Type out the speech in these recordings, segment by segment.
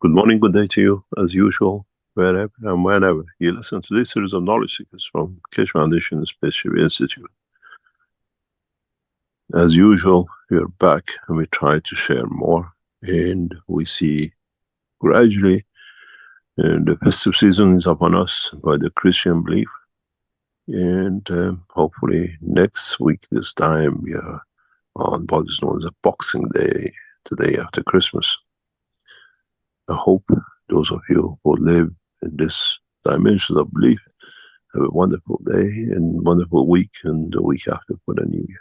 Good morning, good day to you, as usual, wherever and whenever you listen to this series of knowledge seekers from Keshe Foundation and Spaceship Institute. As usual, we are back and we try to share more, and we see gradually the festive season is upon us by the Christian belief, and hopefully next week this time we are on what is known as a Boxing Day, the day after Christmas. I hope those of you who live in this dimension of belief have a wonderful day and wonderful week, and the week after for the new year.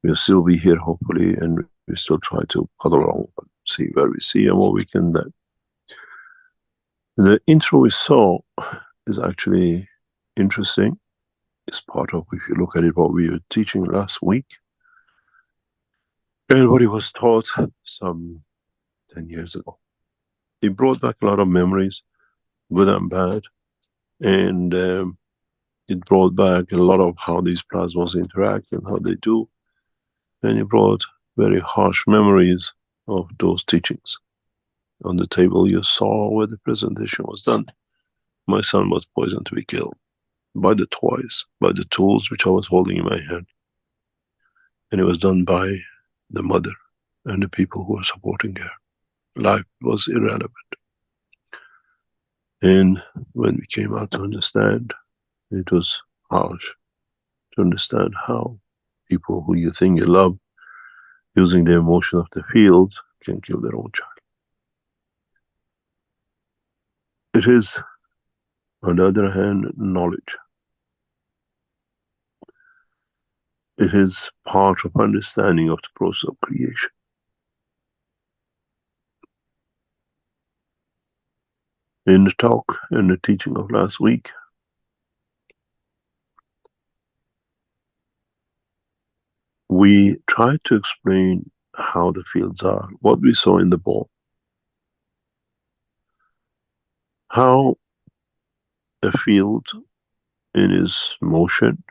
We'll still be here hopefully, and we still try to cuddle along, see where we see and what we can do. The intro we saw is actually interesting. It's part of, if you look at it, what we were teaching last week. And what it was taught some 10 years ago. It brought back a lot of memories, good and bad. And it brought back a lot of how these plasmas interact and how they do. And it brought very harsh memories of those teachings. On the table you saw where the presentation was done. My son was poisoned to be killed by the toys, by the tools which I was holding in my hand. And it was done by the mother and the people who were supporting her. Life was irrelevant. And when we came out to understand, it was harsh to understand how people who you think you love, using the emotion of the field, can kill their own child. It is, on the other hand, knowledge. It is part of understanding of the process of creation. In the talk and the teaching of last week, we tried to explain how the fields are, what we saw in the ball. How a field in its motion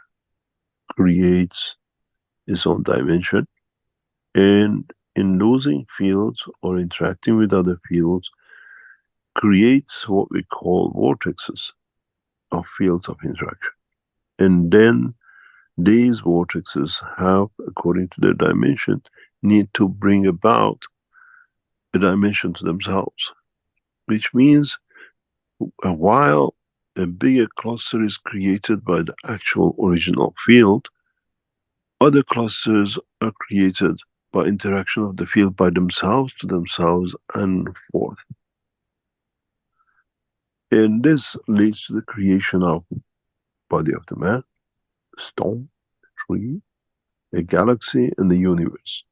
creates its own dimension, and in losing fields or interacting with other fields creates what we call vortexes of fields of interaction. And then these vortexes have, according to their dimension, need to bring about a dimension to themselves, which means while a bigger cluster is created by the actual original field, other clusters are created by interaction of the field by themselves to themselves and forth. And this leads to the creation of body of the man, stone, tree, a galaxy, and the universe.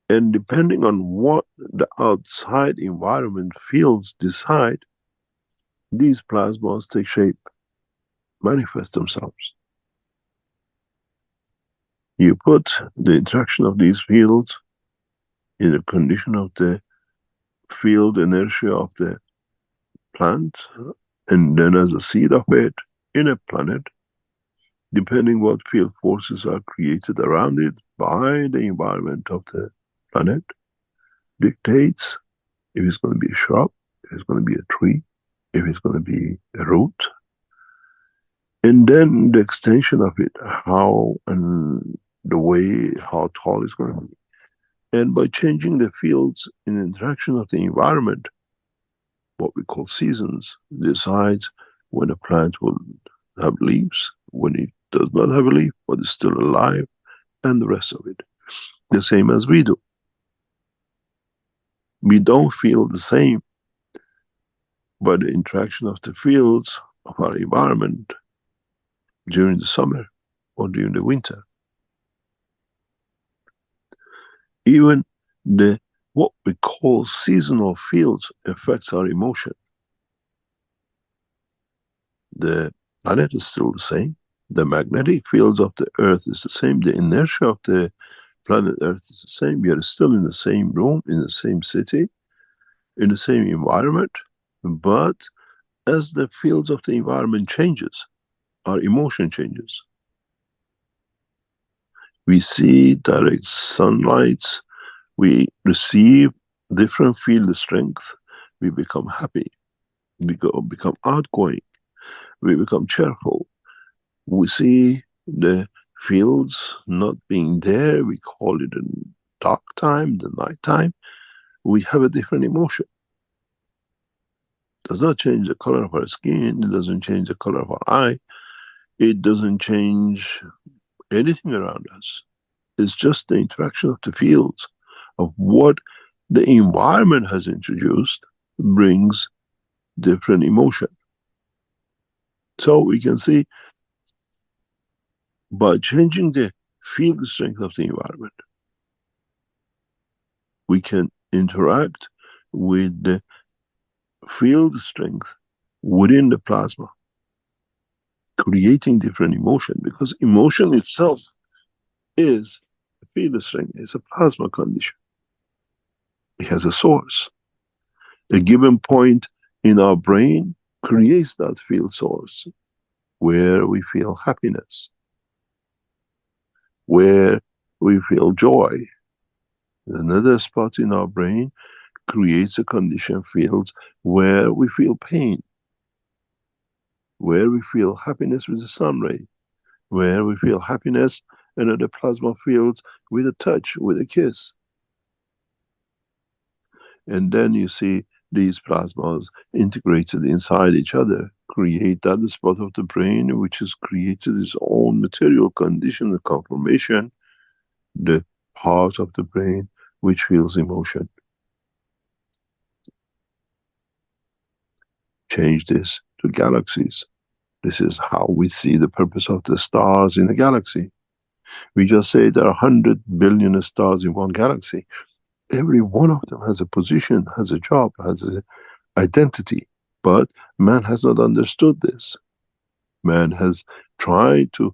And depending on what the outside environment fields decide, these plasmas take shape, manifest themselves. You put the interaction of these fields in a condition of the field inertia of the plant, and then as a seed of it in a planet, depending what field forces are created around it by the environment of the planet, dictates if it's going to be a shrub, if it's going to be a tree, if it's going to be a root, and then the extension of it, how and the way, how tall it's going to be. And by changing the fields in interaction of the environment, what we call seasons, decides when a plant will have leaves, when it does not have a leaf, but is still alive, and the rest of it. The same as we do. We don't feel the same by the interaction of the fields of our environment during the summer or during the winter. Even the what we call seasonal fields affects our emotion. The planet is still the same. The magnetic fields of the Earth is the same. The inertia of the planet Earth is the same. We are still in the same room, in the same city, in the same environment. But as the fields of the environment changes, our emotion changes. We see direct sunlight, we receive different field strength, we become happy, we become outgoing, we become cheerful. We see the fields not being there, we call it the dark time, the night time, we have a different emotion. It does not change the color of our skin, it doesn't change the color of our eye, it doesn't change anything around us. It's just the interaction of the fields of what the environment has introduced brings different emotion. So we can see by changing the field strength of the environment, we can interact with the field strength within the plasma, creating different emotion, because emotion itself is a field strength, it's a plasma condition. It has a source. A given point in our brain creates that field source where we feel happiness, where we feel joy. Another spot in our brain creates a condition field where we feel pain, where we feel happiness with the sun ray, where we feel happiness in the plasma fields with a touch, with a kiss. And then you see these plasmas integrated inside each other, create that spot of the brain which has created its own material condition and conformation, the part of the brain which feels emotion. Change this to galaxies. This is how we see the purpose of the stars in a galaxy. We just say there are 100 billion stars in one galaxy. Every one of them has a position, has a job, has an identity. But man has not understood this. Man has tried to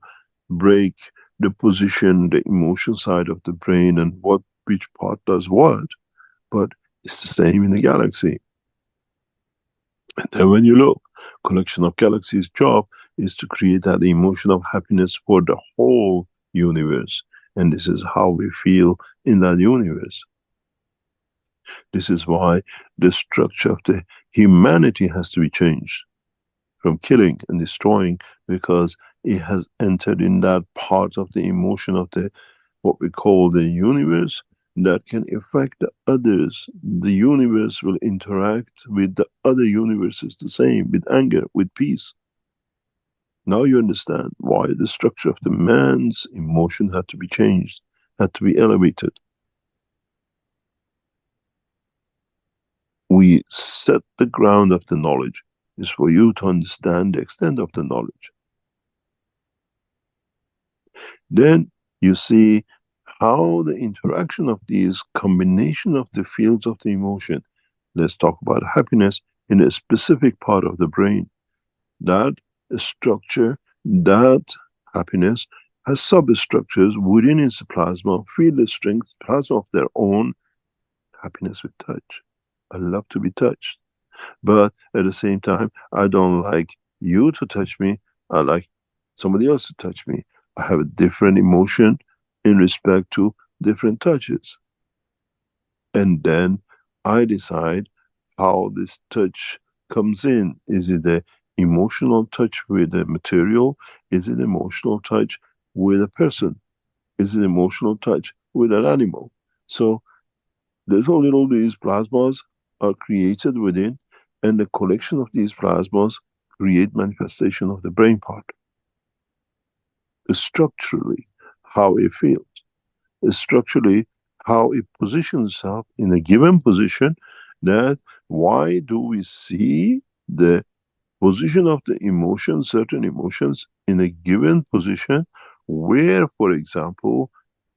break the position, the emotion side of the brain and what which part does what, but it's the same in the galaxy. And then when you look, collection of galaxies' job is to create that emotion of happiness for the whole universe. And this is how we feel in that universe. This is why the structure of the humanity has to be changed from killing and destroying, because it has entered in that part of the emotion of the what we call the universe that can affect the others. The universe will interact with the other universes the same, with anger, with peace. Now you understand why the structure of the man's emotion had to be changed, had to be elevated. We set the ground of the knowledge. Is for you to understand the extent of the knowledge. Then you see how the interaction of these combination of the fields of the emotion. Let's talk about happiness in a specific part of the brain. That structure, that happiness has substructures within its plasma, field strength, plasma of their own. Happiness with touch. I love to be touched. But at the same time, I don't like you to touch me. I like somebody else to touch me. I have a different emotion in respect to different touches. And then I decide how this touch comes in. Is it an emotional touch with the material? Is it emotional touch with a person? Is it emotional touch with an animal? So little these plasmas are created within, and the collection of these plasmas create manifestation of the brain part. Structurally, how it feels. Structurally, how it positions itself in a given position. That why do we see the position of the emotions, certain emotions, in a given position where, for example,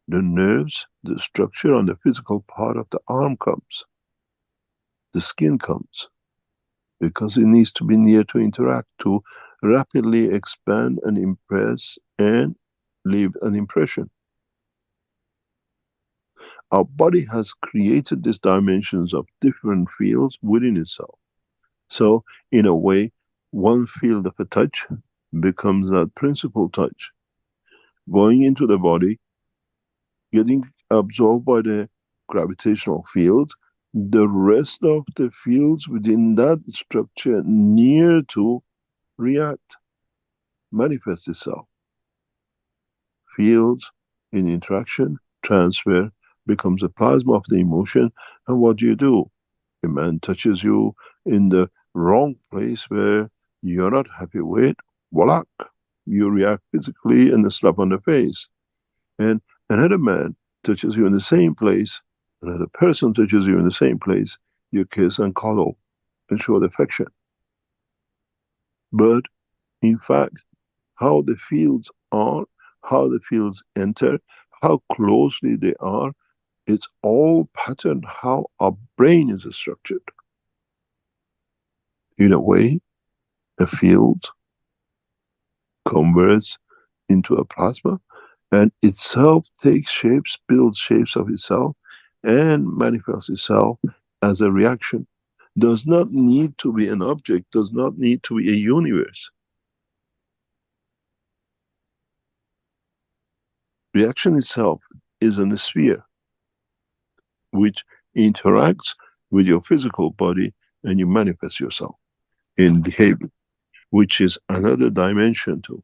the nerves, the structure on the physical part of the arm comes, the skin comes, because it needs to be near to interact, to rapidly expand and impress and leave an impression. Our body has created these dimensions of different fields within itself. So, in a way, one field of a touch becomes that principal touch, going into the body, getting absorbed by the gravitational field. The rest of the fields within that structure near to react, manifest itself. Fields in interaction, transfer, becomes a plasma of the emotion, and what do? A man touches you in the wrong place where you're not happy with, voila, you react physically and a slap on the face. And another man touches you in the same place, another person touches you in the same place, you kiss and cuddle and show affection. But in fact, how the fields are, how the fields enter, how closely they are, it's all patterned how our brain is structured. In a way, a field converts into a plasma and itself takes shapes, builds shapes of itself, and manifests itself as a reaction. Does not need to be an object, does not need to be a universe. Reaction itself is a sphere which interacts with your physical body and you manifest yourself in behavior, which is another dimension too.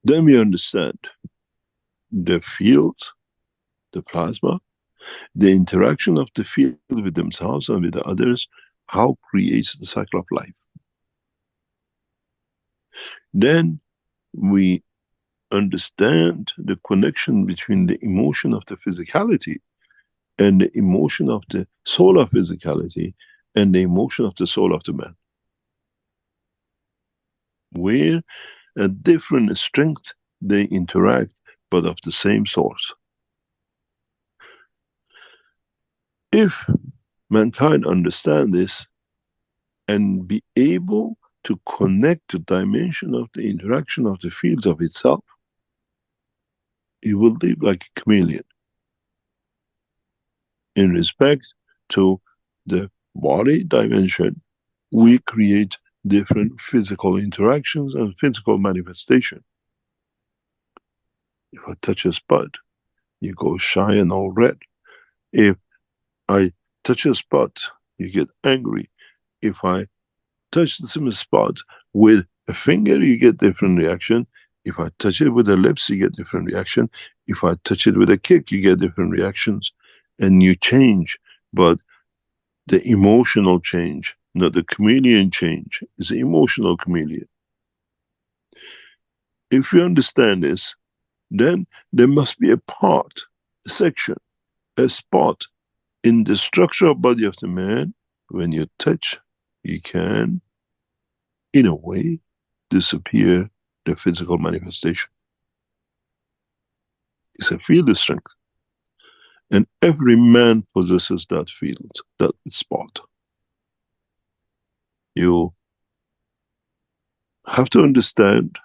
Then we understand the fields, the plasma, the interaction of the field with themselves and with the others, how creates the cycle of life. Then we understand the connection between the emotion of the physicality and the emotion of the soul of physicality and the emotion of the soul of the man. Where at different strength they interact, but of the same source. If mankind understand this and be able to connect the dimension of the interaction of the fields of itself, it will live like a chameleon in respect to the body dimension. We create different physical interactions and physical manifestation. If I touch a spot, you go shy and all red. If I touch a spot, you get angry. If I touch the same spot with a finger, you get different reaction. If I touch it with the lips, you get different reaction. If I touch it with a kick, you get different reactions. And you change. But the emotional change, not the chameleon change, is the emotional chameleon. If you understand this, then there must be a part, a section, a spot in the structure of body of the man. When you touch, you can, in a way, disappear the physical manifestation. It's a field of strength. And every man possesses that field, that spot. You have to understand,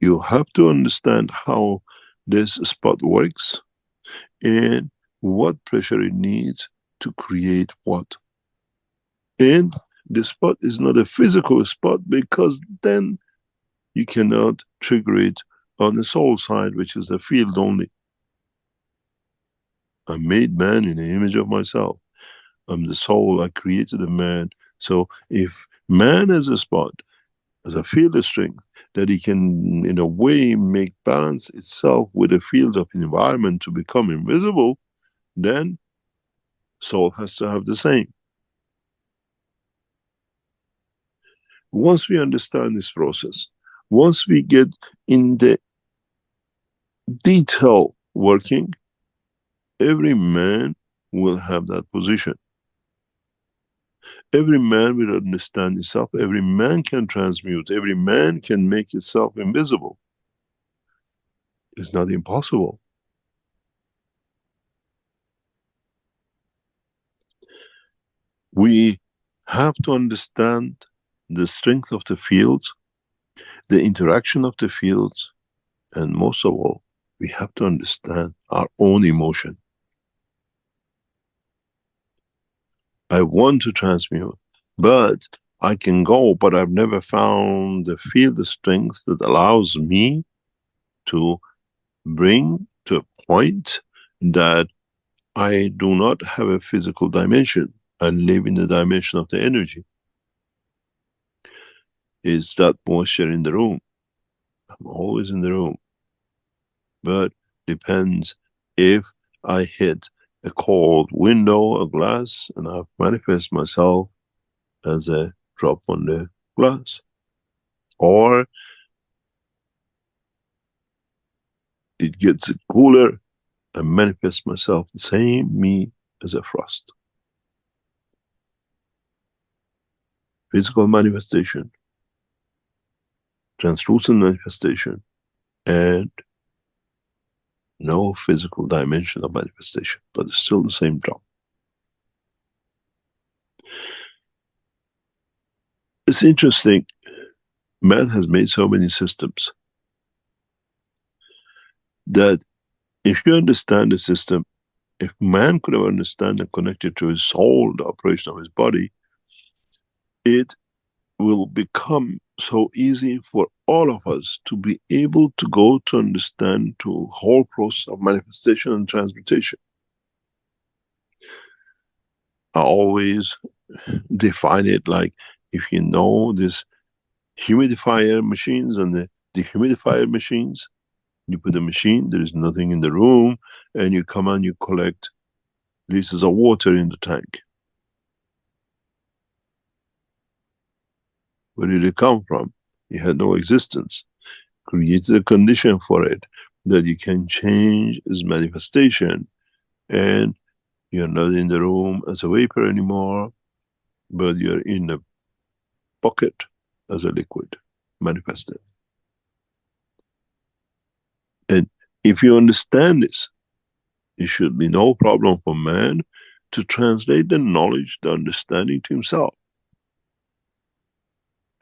you have to understand how this spot works and what pressure it needs to create what. And the spot is not a physical spot because then you cannot trigger it on the soul side, which is the field only. I made man in the image of myself. I'm the soul, I created a man. So if man has a spot, as a field of strength, that he can in a way make balance itself with the fields of environment to become invisible, then soul has to have the same. Once we understand this process, once we get in the detail working, every man will have that position. Every man will understand himself, every man can transmute, every man can make itself invisible. It's not impossible. We have to understand the strength of the fields, the interaction of the fields, and most of all, we have to understand our own emotion. I want to transmute, but I can go, but I've never found the field strength that allows me to bring to a point that I do not have a physical dimension. I live in the dimension of the energy. Is that moisture in the room? I'm always in the room. But depends if I hit a cold window, a glass, and I manifest myself as a drop on the glass. Or it gets cooler, I manifest myself the same me as a frost. Physical manifestation, translucent manifestation, and no physical dimension of manifestation, but it's still the same drop. It's interesting, man has made so many systems that if you understand the system, if man could have understand and connected to his soul, the operation of his body, it will become so easy for all of us to be able to go to understand to whole process of manifestation and transmutation. I always define it like, if you know this humidifier machines and the dehumidifier machines, you put a machine, there is nothing in the room, and you come and you collect liters of water in the tank. Where did it come from? It had no existence. Created a condition for it that you can change its manifestation, and you're not in the room as a vapor anymore, but you're in a bucket as a liquid manifested. And if you understand this, it should be no problem for man to translate the knowledge, the understanding to himself.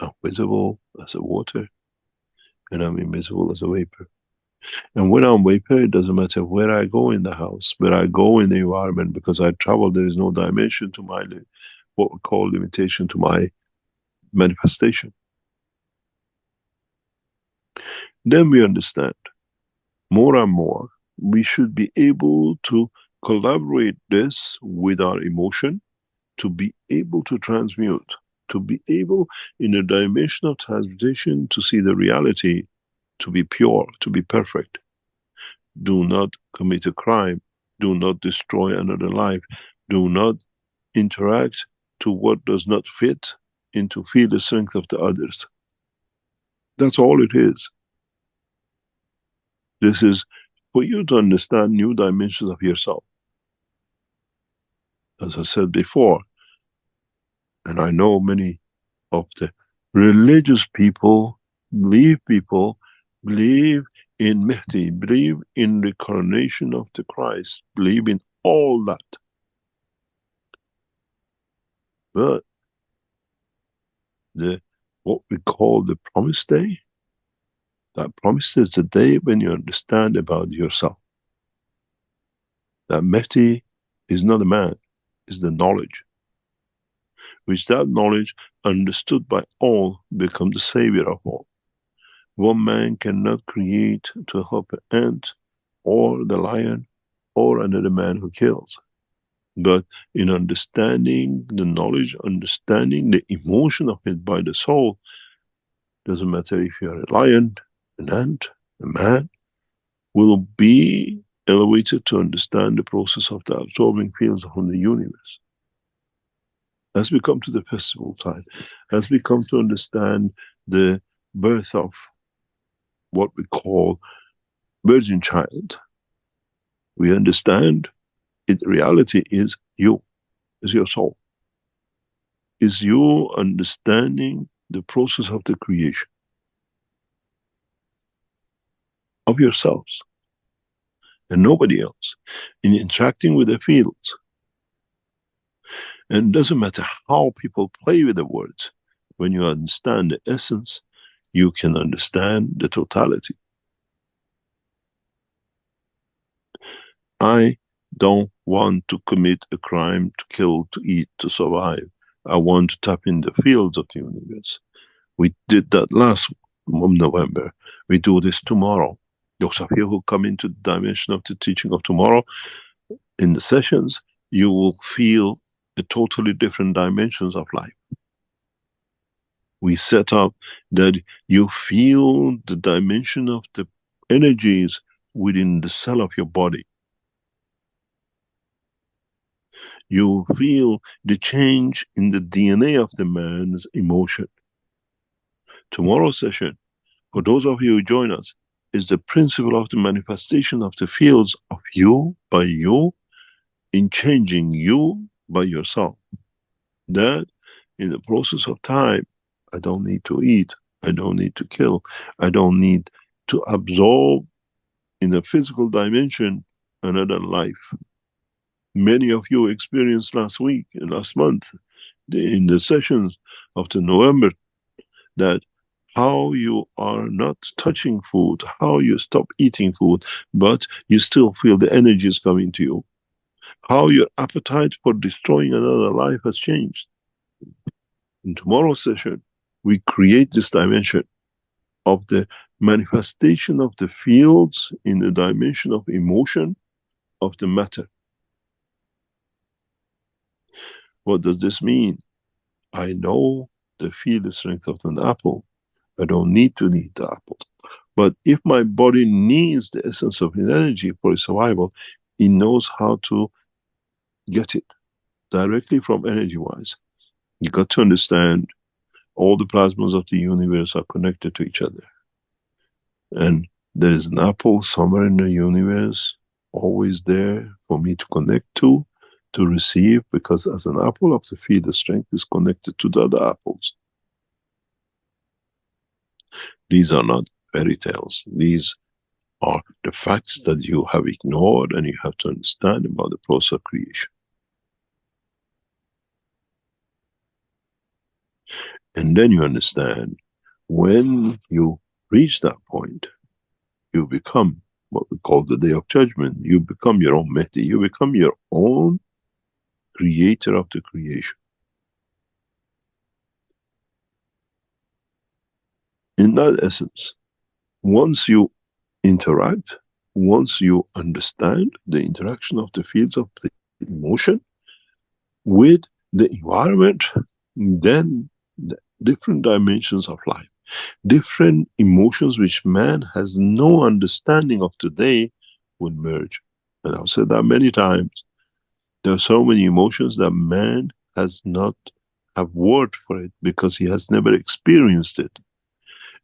I'm visible as a water, and I'm invisible as a vapor. And when I'm vapor, it doesn't matter where I go in the house, where I go in the environment, because I travel, there is no dimension to my, what we call limitation to my manifestation. Then we understand more and more, we should be able to collaborate this with our emotion, to be able to transmute, to be able in a dimension of transmutation to see the reality, to be pure, to be perfect. Do not commit a crime. Do not destroy another life. Do not interact to what does not fit into feel the strength of the others. That's all it is. This is for you to understand new dimensions of yourself. As I said before, and I know many of the religious people, believe in Mehdi, believe in the coronation of the Christ, believe in all that. But what we call the promised day, that promise is the day when you understand about yourself. That Mehdi is not a man, is the knowledge. Which that knowledge, understood by all, become the savior of all. One man cannot create to help an ant, or the lion, or another man who kills. But in understanding the knowledge, understanding the emotion of it by the soul, doesn't matter if you are a lion, an ant, a man, will be elevated to understand the process of the absorbing fields from the universe. As we come to the festival time, as we come to understand the birth of what we call virgin child, we understand it, reality is you, is your soul. Is you understanding the process of the creation of yourselves and nobody else, in interacting with the fields. And it doesn't matter how people play with the words. When you understand the essence, you can understand the totality. I don't want to commit a crime, to kill, to eat, to survive. I want to tap in the fields of the universe. We did that last November. We do this tomorrow. Those of you who come into the dimension of the teaching of tomorrow, in the sessions, you will feel a totally different dimensions of life. We set up that you feel the dimension of the energies within the cell of your body. You feel the change in the DNA of the man's emotion. Tomorrow's session, for those of you who join us, is the principle of the manifestation of the fields of you by you, in changing you by yourself. That in the process of time, I don't need to eat, I don't need to kill, I don't need to absorb in the physical dimension another life. Many of you experienced last week, last month, in the sessions of the November, that how you are not touching food, how you stop eating food, but you still feel the energy is coming to you. How your appetite for destroying another life has changed. In tomorrow's session, we create this dimension of the manifestation of the fields in the dimension of emotion of the matter. What does this mean? I know the field strength of an apple. I don't need to eat the apple. But if my body needs the essence of energy for its survival, it knows how to get it directly from energy-wise. You got to understand all the plasmas of the universe are connected to each other. And there is an apple somewhere in the universe, always there for me to connect to receive, because as an apple of the field, the strength is connected to the other apples. These are not fairy tales. These are the facts that you have ignored and you have to understand about the process of creation. And then you understand, when you reach that point, you become what we call the day of judgment. You become your own Mehdi. You become your own creator of the creation. In that essence, once you interact, once you understand the interaction of the fields of the emotion with the environment, then the different dimensions of life, different emotions which man has no understanding of today, will merge. And I've said that many times. There are so many emotions that man has not have word for it because he has never experienced it.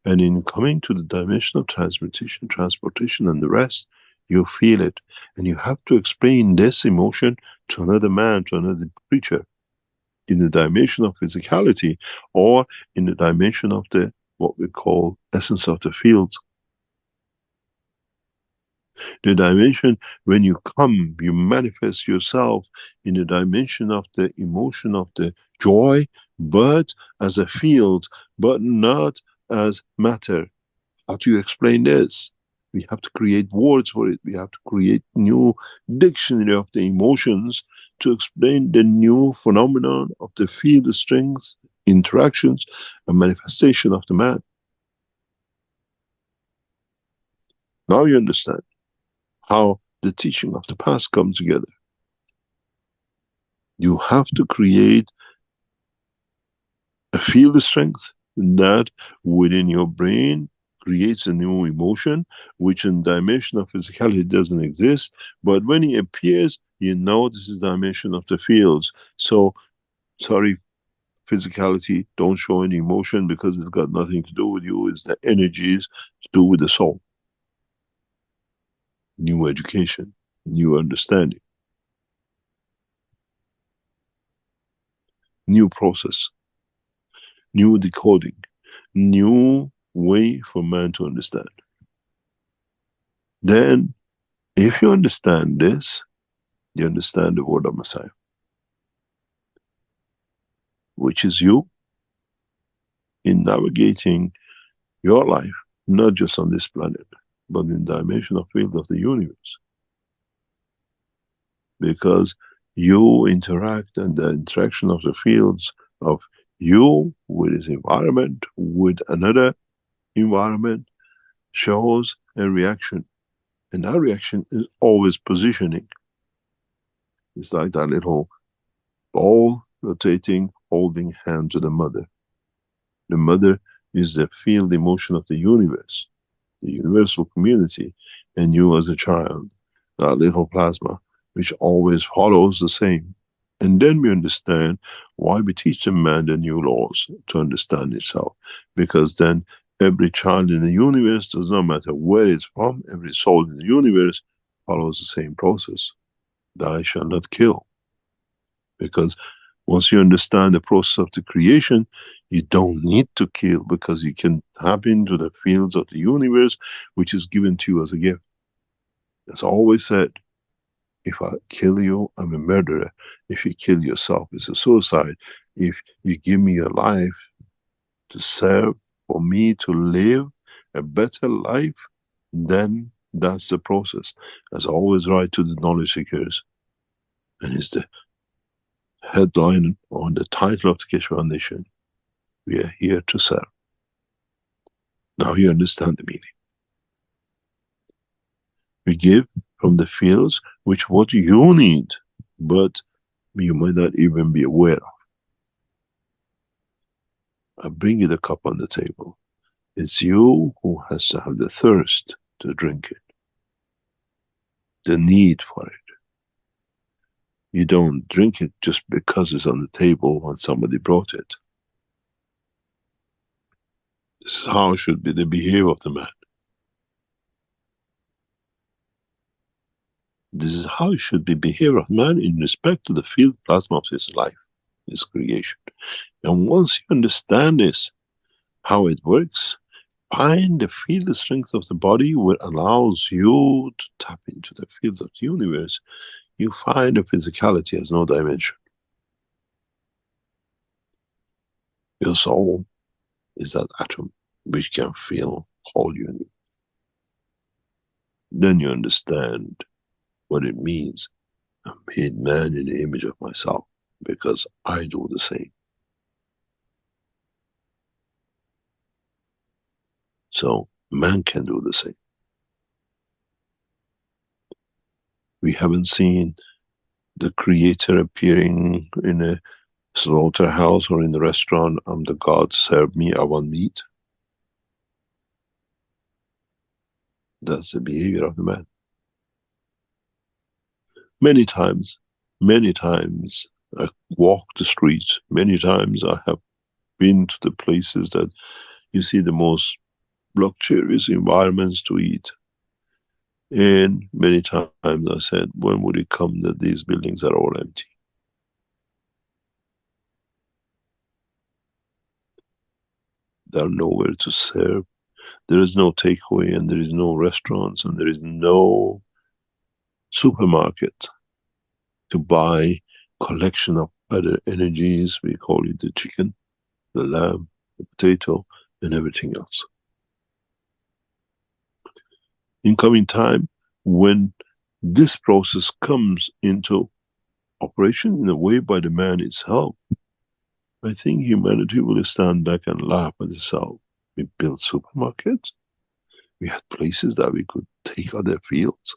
And in coming to the dimension of transmutation, transportation and the rest, you feel it. And you have to explain this emotion to another man, to another creature, in the dimension of physicality, or in the dimension of the, what we call, essence of the field. The dimension, when you come, you manifest yourself in the dimension of the emotion of the joy, but as a field, but not as matter. How do you explain this? We have to create words for it. We have to create new dictionary of the emotions to explain the new phenomenon of the field strength, interactions, and manifestation of the man. Now you understand how the teaching of the past comes together. You have to create a field strength that within your brain creates a new emotion, which in dimension of physicality doesn't exist, but when it appears, you know this is dimension of the fields. So, sorry, physicality, don't show any emotion because it's got nothing to do with you, it's the energies to do with the soul. New education, new understanding, new process, new decoding, new way for man to understand. Then, if you understand this, you understand the word of Messiah. which is you, in navigating your life, not just on this planet, but in dimensional field of the universe. Because you interact, and the interaction of the fields of you with its environment, with another environment, shows a reaction. And that reaction is always positioning. It's like that little ball rotating, holding hand to the mother. The mother is the field emotion of the universe, the universal community, and you as a child, that little plasma, which always follows the same. And then we understand why we teach the man the new laws to understand itself. Because then every child in the universe, does not matter where it's from, every soul in the universe follows the same process. Thou shalt not kill. Because once you understand the process of the creation, you don't need to kill, because you can tap into the fields of the universe, which is given to you as a gift. As I always said, if I kill you, I'm a murderer. If you kill yourself, it's a suicide. If you give me your life to serve, for me to live a better life, then that's the process. As I always write to the knowledge seekers, and it's the headline or the title of the Keshe Foundation, we are here to serve. Now you understand the meaning. We give from the fields which what you need, but you might not even be aware of. I bring you the cup on the table. It's you who has to have the thirst to drink it, the need for it. You don't drink it just because it's on the table when somebody brought it. This is how it should be the behavior of the man. This is how it should be behavior of man in respect to the field plasma of his life, his creation. And once you understand this, how it works, find the field strength of the body what allows you to tap into the fields of the universe. You find the physicality has no dimension. Your soul is that atom which can feel whole universe. Then you understand what it means. I made man in the image of myself, because I do the same. So man can do the same. We haven't seen the creator appearing in a slaughterhouse or in the restaurant. I'm the god, serve me, I want meat. That's the behavior of the man. Many times I walk the streets, many times I have been to the places that you see the most luxurious environments to eat. And many times I said, when would it come that these buildings are all empty? There are nowhere to serve. There is no takeaway, and there is no restaurants, and there is no supermarket to buy collection of other energies. We call it the chicken, the lamb, the potato, and everything else. In coming time, when this process comes into operation in a way by the man itself, I think humanity will stand back and laugh at itself. We built supermarkets. We had places that we could take other fields.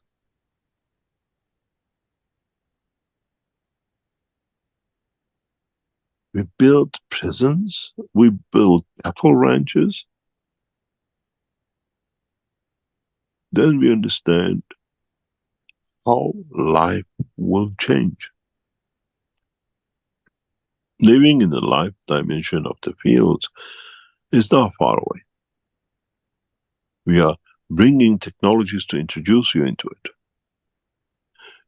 We built prisons. We built cattle ranches. Then we understand how life will change. Living in the life dimension of the fields is not far away. We are bringing technologies to introduce you into it.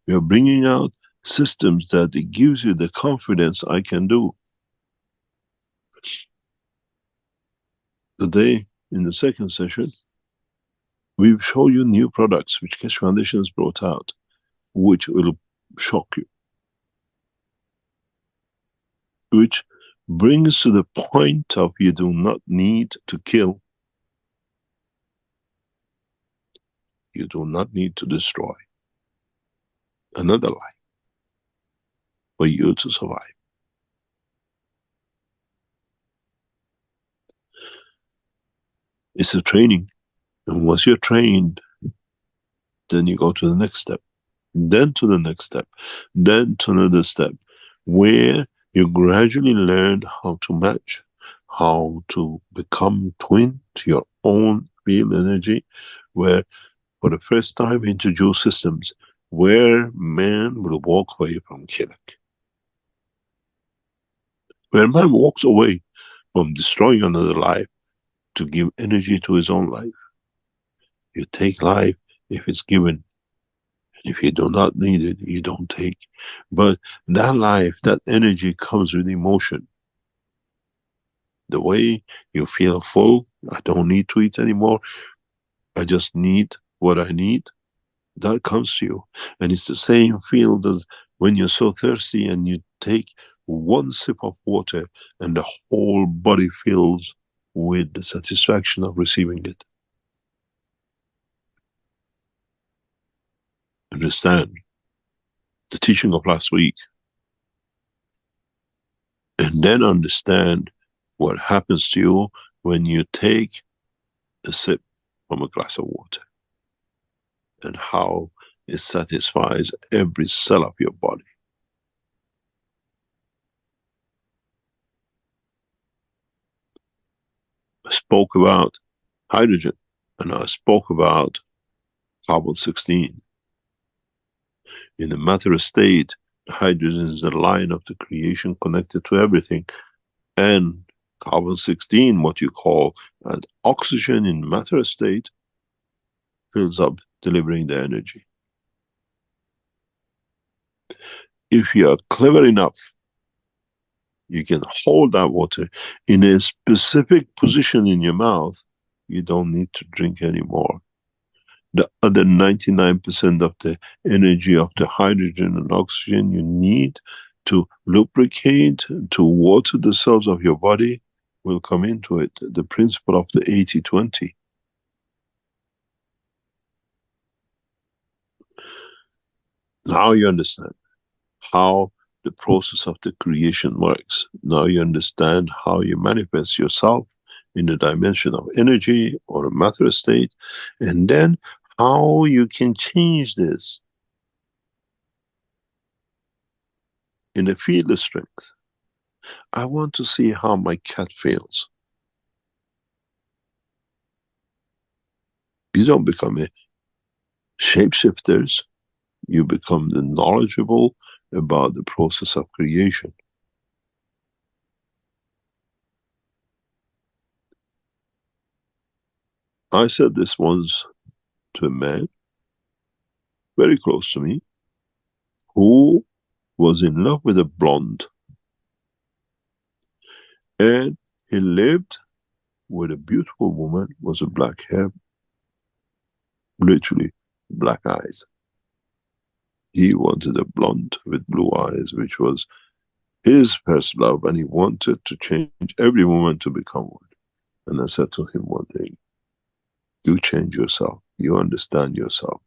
We are bringing out systems that it gives you the confidence I can do. Today, in the second session, we show you new products which Keshe Foundation has brought out, which will shock you, which brings to the point of you do not need to kill, you do not need to destroy another life for you to survive. It's a training. And once you're trained, then you go to the next step, then to the next step, then to another step, where you gradually learn how to match, how to become twin to your own field energy, where for the first time introduce systems where man will walk away from killing. Where man walks away from destroying another life to give energy to his own life. You take life if it's given. If you do not need it, you don't take. But that life, that energy comes with emotion. The way you feel full, I don't need to eat anymore, I just need what I need, that comes to you. And it's the same field as when you're so thirsty and you take one sip of water and the whole body fills with the satisfaction of receiving it. Understand the teaching of last week, and then understand what happens to you when you take a sip from a glass of water and how it satisfies every cell of your body. I spoke about hydrogen and I spoke about carbon-16. In the matter state, hydrogen is the line of the creation connected to everything, and carbon-16, what you call an oxygen in matter state, fills up, delivering the energy. If you are clever enough, you can hold that water in a specific position in your mouth, you don't need to drink anymore. The other 99% of the energy of the hydrogen and oxygen you need to lubricate, to water the cells of your body will come into it. The principle of the 80-20. Now you understand how the process of the creation works. Now you understand how you manifest yourself in the dimension of energy or a matter state, and then how you can change this in a field of strength. I want to see how my cat feels. You don't become a shapeshifters, you become the knowledgeable about the process of creation. I said this once to a man very close to me who was in love with a blonde, and he lived with a beautiful woman, was a black hair, literally black eyes. He wanted a blonde with blue eyes, which was his first love, and he wanted to change every woman to become one. And I said to him one day, you change yourself, you understand yourself,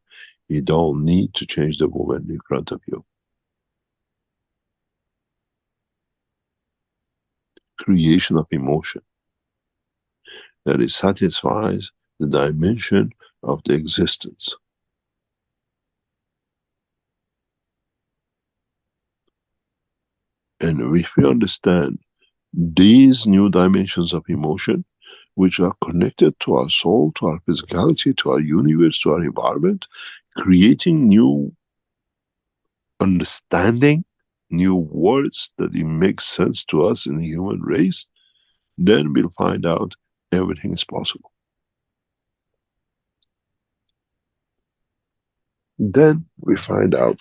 you don't need to change the woman in front of you. Creation of emotion that it satisfies the dimension of the existence. And if we understand these new dimensions of emotion, which are connected to our soul, to our physicality, to our universe, to our environment, creating new understanding, new words that it makes sense to us in the human race, then we'll find out everything is possible. Then we find out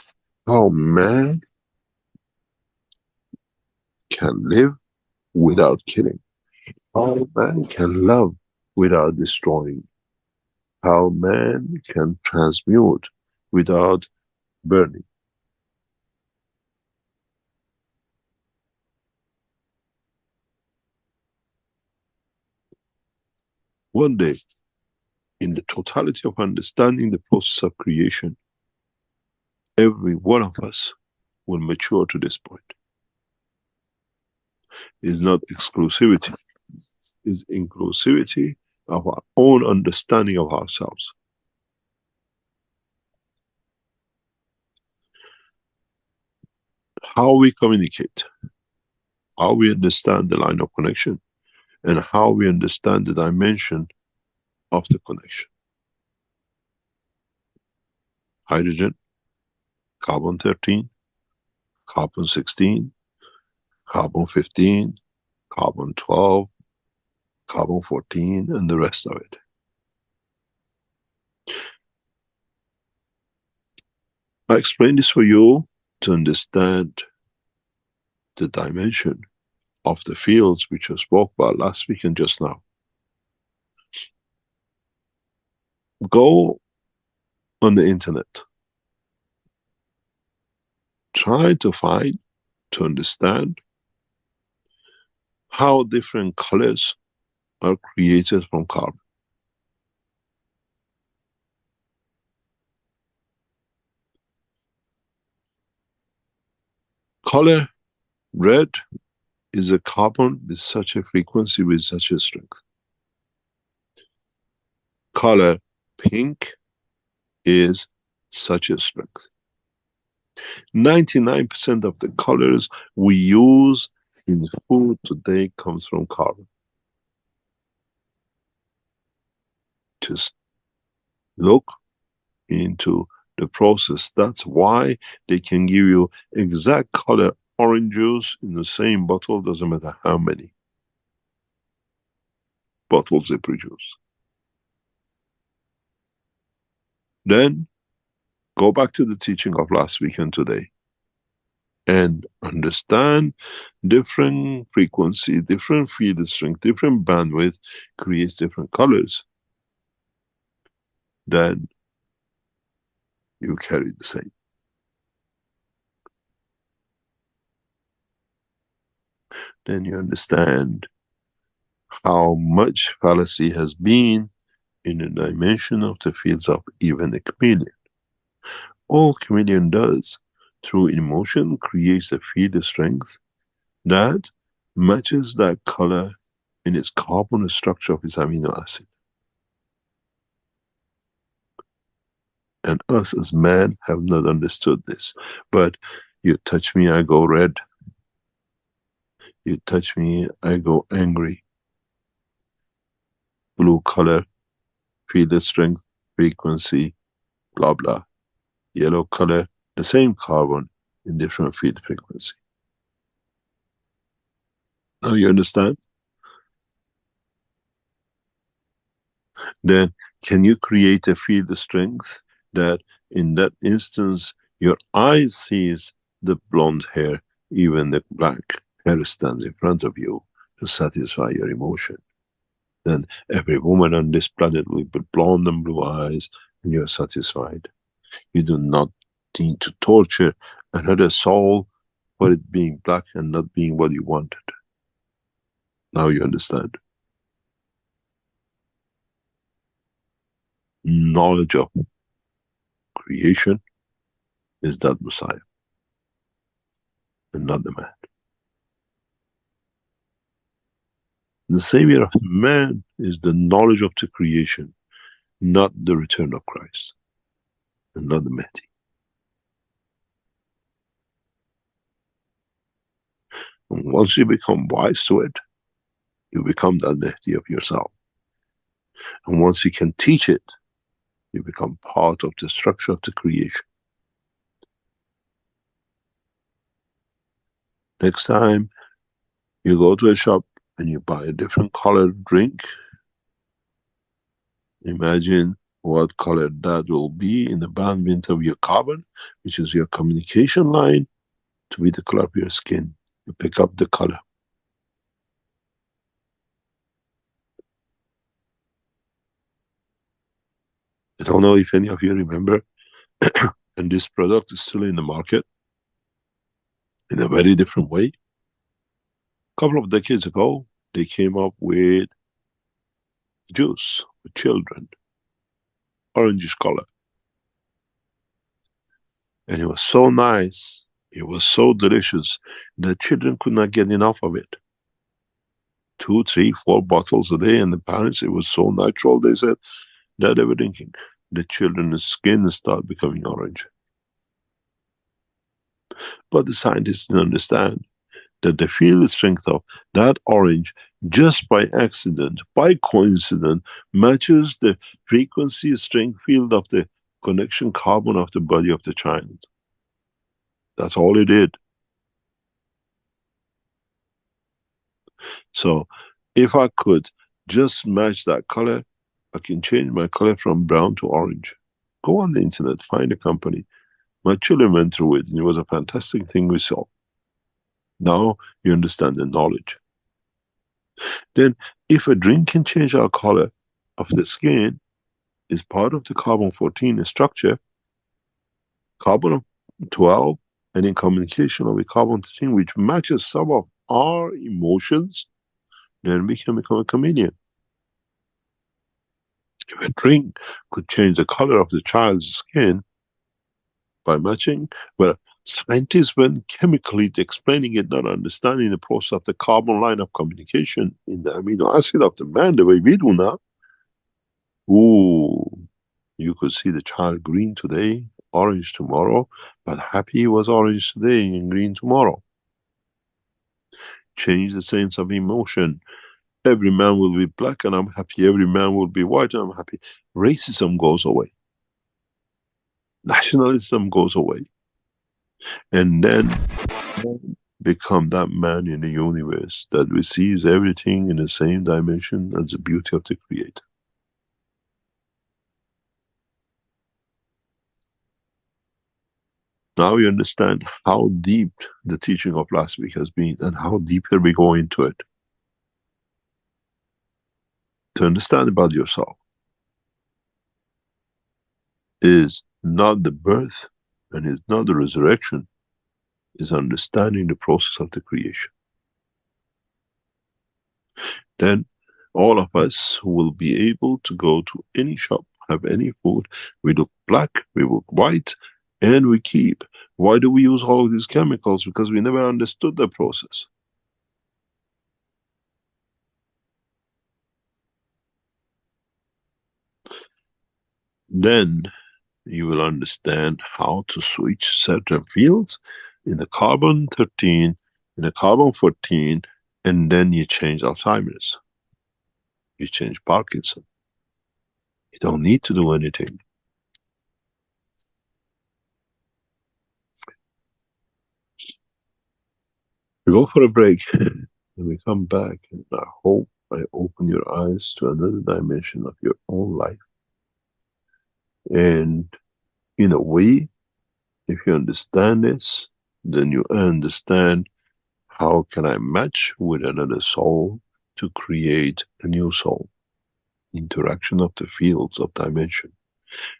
how man can live without killing, how man can love without destroying, how man can transmute without burning. one day, in the totality of understanding the process of creation, every one of us will mature to this point. It's not exclusivity, it's inclusivity of our own understanding of ourselves. How we communicate, how we understand the line of connection, and how we understand the dimension of the connection. Hydrogen, carbon 13, carbon 16, carbon 15, carbon 12, carbon 14, and the rest of it. I explained this for you to understand the dimension of the fields which I spoke about last week and just now. Go on the internet. Try to find, to understand how different colors are created from carbon. Color red is a carbon with such a frequency, with such a strength. Color pink is such a strength. 99% of the colors we use in food today comes from carbon. Just look into the process. That's why they can give you exact color orange juice in the same bottle, doesn't matter how many bottles they produce. Then go back to the teaching of last week and today and understand different frequency, different field strength, different bandwidth creates different colors. Then you carry the same. Then you understand how much fallacy has been in the dimension of the fields of even a chameleon. All chameleon does, through emotion, creates a field strength that matches that color in its carbon structure of its amino acid. And us as man have not understood this. But you touch me, I go red. You touch me, I go angry. Blue color, field strength, frequency, blah blah. Yellow color, the same carbon in different field frequency. Now you understand? Then can you create a field strength that in that instance your eye sees the blonde hair, even the black hair stands in front of you to satisfy your emotion? Then every woman on this planet will be blonde and blue eyes and you're satisfied. You do not need to torture another soul for it being black and not being what you wanted. Now you understand. Knowledge of creation is that Messiah and not the man. The savior of man is the knowledge of the creation, not the return of Christ and not the Mahdi. And once you become wise to it, you become that Mahdi of yourself. And once you can teach it, you become part of the structure of the creation. Next time you go to a shop and you buy a different colored drink, imagine what color that will be in the bandwidth of your carbon, which is your communication line, to be the color of your skin. You pick up the color. I don't know if any of you remember, and this product is still in the market in a very different way. A couple of decades ago, they came up with juice for children, orangish color. And it was so nice, it was so delicious, the children could not get enough of it. 2, 3, 4 bottles a day, and the parents, it was so natural, they said, that they were drinking. The children's skin started becoming orange. But the scientists didn't understand that the field strength of that orange, just by accident, by coincidence, matches the frequency strength field of the connection carbon of the body of the child. That's all it did. So if I could just match that color, I can change my color from brown to orange. Go on the internet, find a company. My children went through it, and it was a fantastic thing we saw. Now you understand the knowledge. Then, if a drink can change our color of the skin, is part of the carbon-14 structure, carbon-12, and in communication with carbon-13, which matches some of our emotions, then we can become a chameleon. If a drink could change the color of the child's skin by matching, well, scientists went chemically explaining it, not understanding the process of the carbon line of communication in the amino acid of the man the way we do now. Ooh, you could see the child green today, orange tomorrow, but happy he was orange today and green tomorrow. Change the sense of emotion. Every man will be black and I'm happy. Every man will be white and I'm happy. Racism goes away. Nationalism goes away. And then become that man in the universe that receives everything in the same dimension as the beauty of the Creator. Now you understand how deep the teaching of last week has been and how deeper we go into it. To understand about yourself is not the birth and is not the resurrection, is understanding the process of the creation. Then all of us will be able to go to any shop, have any food, we look black, we look white, and we keep. Why do we use all of these chemicals? Because we never understood the process. Then you will understand how to switch certain fields in the carbon-13, in the carbon-14, and then you change Alzheimer's. You change Parkinson. You don't need to do anything. We go for a break, and we come back, and I hope I open your eyes to another dimension of your own life. And in a way, if you understand this, then you understand how can I match with another soul to create a new soul. Interaction of the fields of dimension.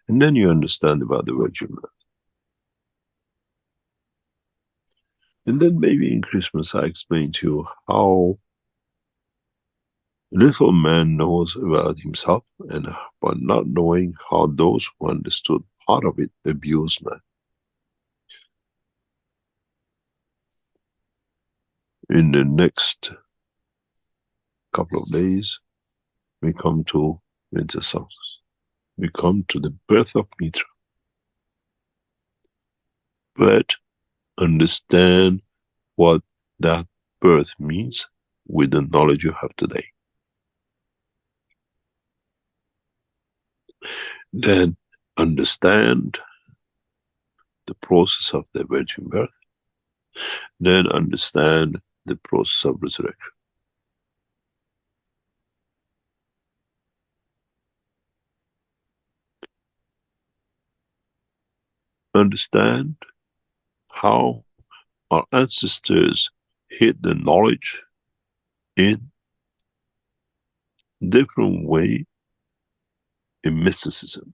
And then you understand about the virgin birth. And then maybe in Christmas I explain to you how little man knows about himself, and but not knowing how those who understood part of it abuse man. In the next couple of days, we come to winter solstice. We come to the birth of Mitra. But understand what that birth means with the knowledge you have today. Then understand the process of the virgin birth. Then understand the process of resurrection. Understand how our ancestors hid the knowledge in different way in mysticism.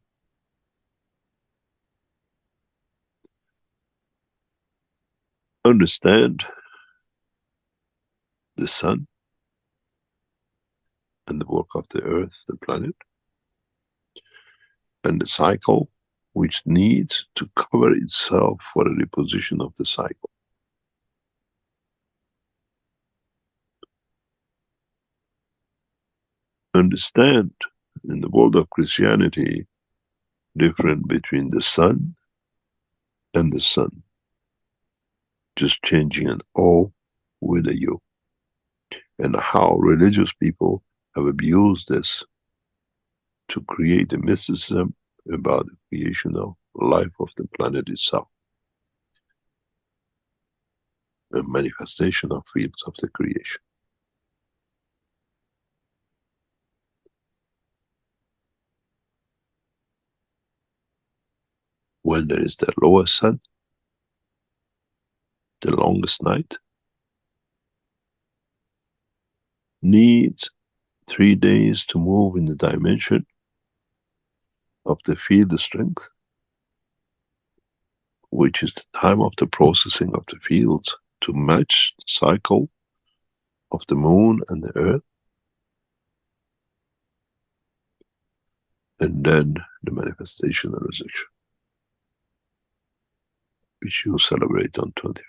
Understand the sun, and the work of the earth, the planet, and the cycle which needs to cover itself for a reposition of the cycle. Understand, in the world of Christianity, difference between the sun and the sun, just changing an O with a U, and how religious people have abused this to create a mysticism about the creation of life of the planet itself, a manifestation of fields of the creation. When there is the lowest sun, the longest night, needs 3 days to move in the dimension of the field strength, which is the time of the processing of the fields to match the cycle of the moon and the earth, and then the manifestation and resurrection, which you celebrate on 25th.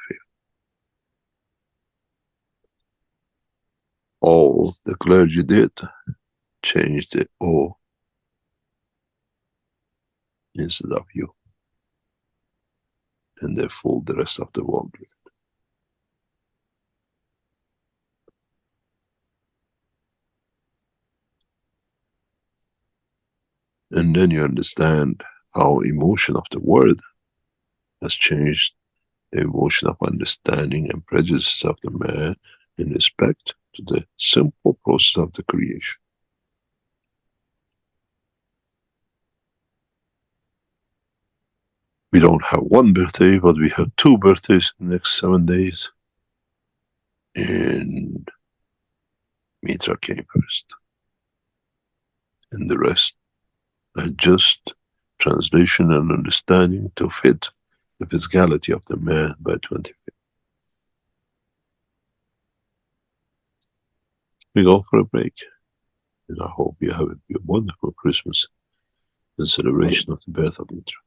All the clergy did change the O instead of U, and they fooled the rest of the world with it. And then you understand how emotion of the word has changed the emotion of understanding and prejudices of the man in respect to the simple process of the creation. We don't have one birthday, but we have 2 birthdays in the next 7 days. And Mitra came first. And the rest are just translation and understanding to fit the physicality of the man by 25th. We go for a break. And I hope you have a wonderful Christmas and celebration of the birth of Mitra.